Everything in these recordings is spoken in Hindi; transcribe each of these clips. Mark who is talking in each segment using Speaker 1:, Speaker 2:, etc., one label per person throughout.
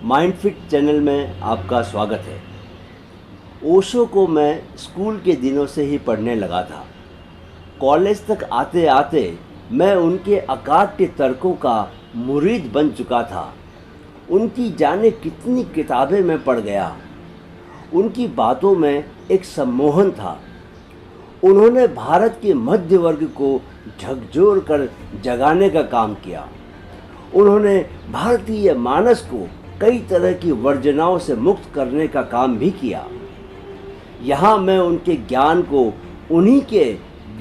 Speaker 1: माइंडफिट चैनल में आपका स्वागत है। ओशो को मैं स्कूल के दिनों से ही पढ़ने लगा था। कॉलेज तक आते आते मैं उनके अकाट्य तर्कों का मुरीद बन चुका था। उनकी जाने कितनी किताबें मैं पढ़ गया। उनकी बातों में एक सम्मोहन था। उन्होंने भारत के मध्य वर्ग को झकझोर कर जगाने का काम किया। उन्होंने भारतीय मानस को कई तरह की वर्जनाओं से मुक्त करने का काम भी किया। यहाँ मैं उनके ज्ञान को उन्हीं के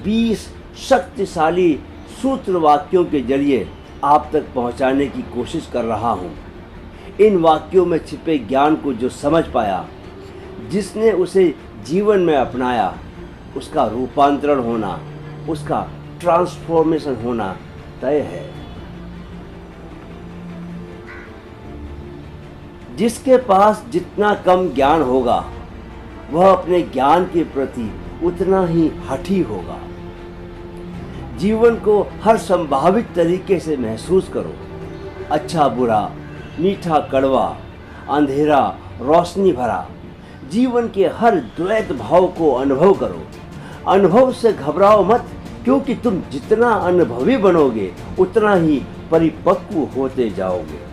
Speaker 1: 20 शक्तिशाली सूत्र वाक्यों के जरिए आप तक पहुँचाने की कोशिश कर रहा हूँ। इन वाक्यों में छिपे ज्ञान को जो समझ पाया, जिसने उसे जीवन में अपनाया, उसका रूपांतरण होना, उसका ट्रांसफॉर्मेशन होना तय है। जिसके पास जितना कम ज्ञान होगा, वह अपने ज्ञान के प्रति उतना ही हठी होगा। जीवन को हर संभावित तरीके से महसूस करो। अच्छा बुरा, मीठा कड़वा, अंधेरा रोशनी भरा, जीवन के हर द्वैत भाव को अनुभव करो। अनुभव से घबराओ मत, क्योंकि तुम जितना अनुभवी बनोगे उतना ही परिपक्व होते जाओगे।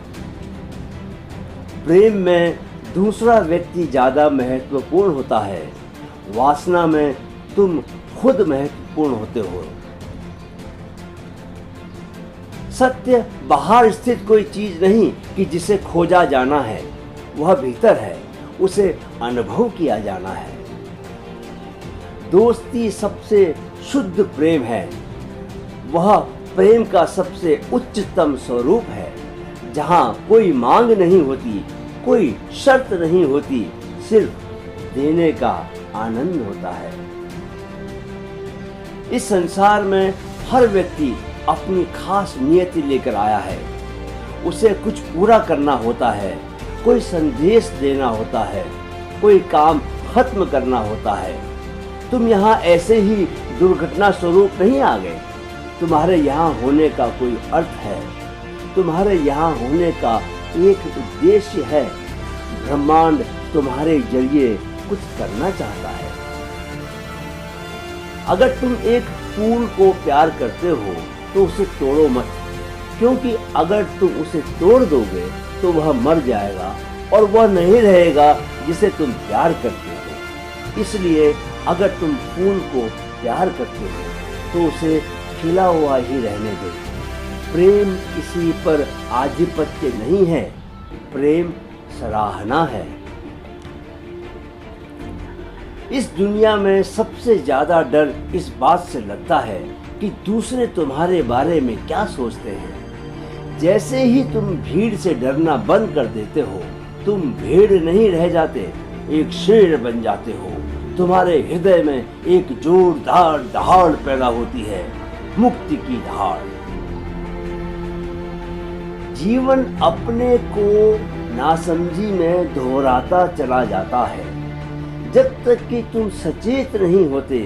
Speaker 1: प्रेम में दूसरा व्यक्ति ज़्यादा महत्वपूर्ण होता है। वासना में तुम खुद महत्वपूर्ण होते हो। सत्य बाहर स्थित कोई चीज नहीं कि जिसे खोजा जाना है, वह भीतर है, उसे अनुभव किया जाना है। दोस्ती सबसे शुद्ध प्रेम है। वह प्रेम का सबसे उच्चतम स्वरूप है, जहाँ कोई मांग नहीं होती, कोई शर्त नहीं होती, सिर्फ देने का आनंद होता है। इस संसार में हर व्यक्ति अपनी खास नियति लेकर आया है। उसे कुछ पूरा करना होता है, कोई संदेश देना होता है, कोई काम खत्म करना होता है। तुम यहाँ ऐसे ही दुर्घटना स्वरूप नहीं आ गए। तुम्हारे यहाँ होने का कोई अर्थ है। तुम्हारे यहाँ होने का एक उद्देश्य है। ब्रह्मांड तुम्हारे जरिए कुछ करना चाहता है। अगर तुम एक फूल को प्यार करते हो तो उसे तोड़ो मत, क्योंकि अगर तुम उसे तोड़ दोगे तो वह मर जाएगा और वह नहीं रहेगा जिसे तुम प्यार करते हो। इसलिए अगर तुम फूल को प्यार करते हो तो उसे खिला हुआ ही रहने दो। प्रेम किसी पर आधिपत्य नहीं है, प्रेम सराहना है। इस दुनिया में सबसे ज्यादा डर इस बात से लगता है कि दूसरे तुम्हारे बारे में क्या सोचते हैं। जैसे ही तुम भीड़ से डरना बंद कर देते हो, तुम भेड़ नहीं रह जाते, एक शेर बन जाते हो। तुम्हारे हृदय में एक जोरदार दहाड़ पैदा होती है, मुक्ति की दहाड़। जीवन अपने को नासमझी में दोहराता चला जाता है। जब तक कि तुम सचेत नहीं होते,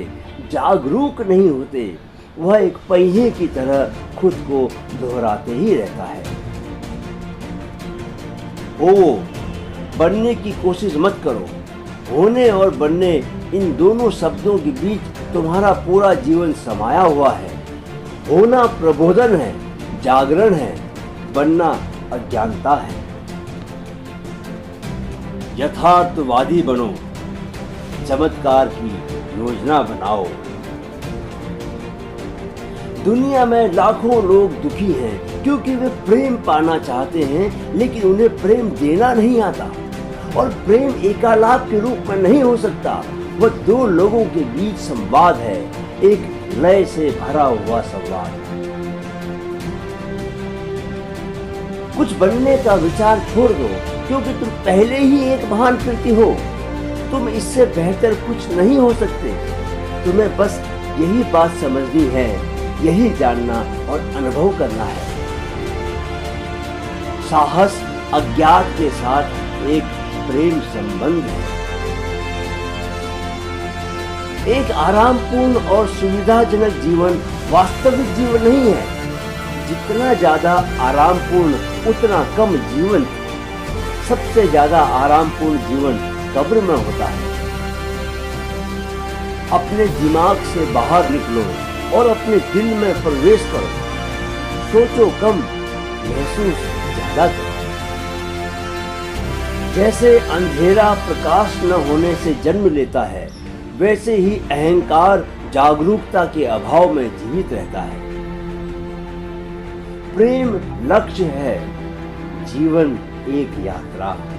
Speaker 1: जागरूक नहीं होते, वह एक पहिए की तरह खुद को दोहराते ही रहता है। हो बनने की कोशिश मत करो। होने और बनने, इन दोनों शब्दों के बीच तुम्हारा पूरा जीवन समाया हुआ है। होना प्रबोधन है, जागरण है, बनना अज्ञानता है। यथार्थवादी बनो, चमत्कार की योजना बनाओ। दुनिया में लाखों लोग दुखी हैं क्योंकि वे प्रेम पाना चाहते हैं, लेकिन उन्हें प्रेम देना नहीं आता। और प्रेम एकालाप के रूप में नहीं हो सकता। वह दो लोगों के बीच संवाद है, एक लय से भरा हुआ संवाद। कुछ बनने का विचार छोड़ दो, क्योंकि तुम पहले ही एक महान कृति हो। तुम इससे बेहतर कुछ नहीं हो सकते। तुम्हें बस यही बात समझनी है, यही जानना और अनुभव करना है। साहस अज्ञात के साथ एक प्रेम संबंध है। एक आरामपूर्ण और सुविधाजनक जीवन वास्तविक जीवन नहीं है। जितना ज्यादा आरामपूर्ण उतना कम जीवन। सबसे ज्यादा आरामपूर्ण जीवन कब्र में होता है। अपने दिमाग से बाहर निकलो और अपने दिल में प्रवेश करो। सोचो कम, महसूस ज्यादा करो। जैसे अंधेरा प्रकाश न होने से जन्म लेता है, वैसे ही अहंकार जागरूकता के अभाव में जीवित रहता है। प्रेम लक्ष्य है, जीवन एक यात्रा है।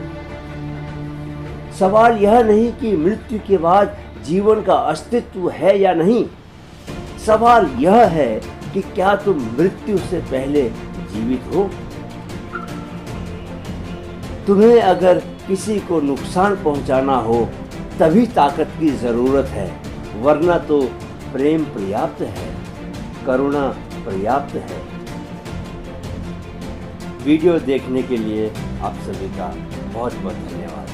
Speaker 1: सवाल यह नहीं कि मृत्यु के बाद जीवन का अस्तित्व है या नहीं, सवाल यह है कि क्या तुम मृत्यु से पहले जीवित हो। तुम्हें अगर किसी को नुकसान पहुंचाना हो तभी ताकत की जरूरत है, वरना तो प्रेम पर्याप्त है, करुणा पर्याप्त है। वीडियो देखने के लिए आप सभी का बहुत बहुत धन्यवाद।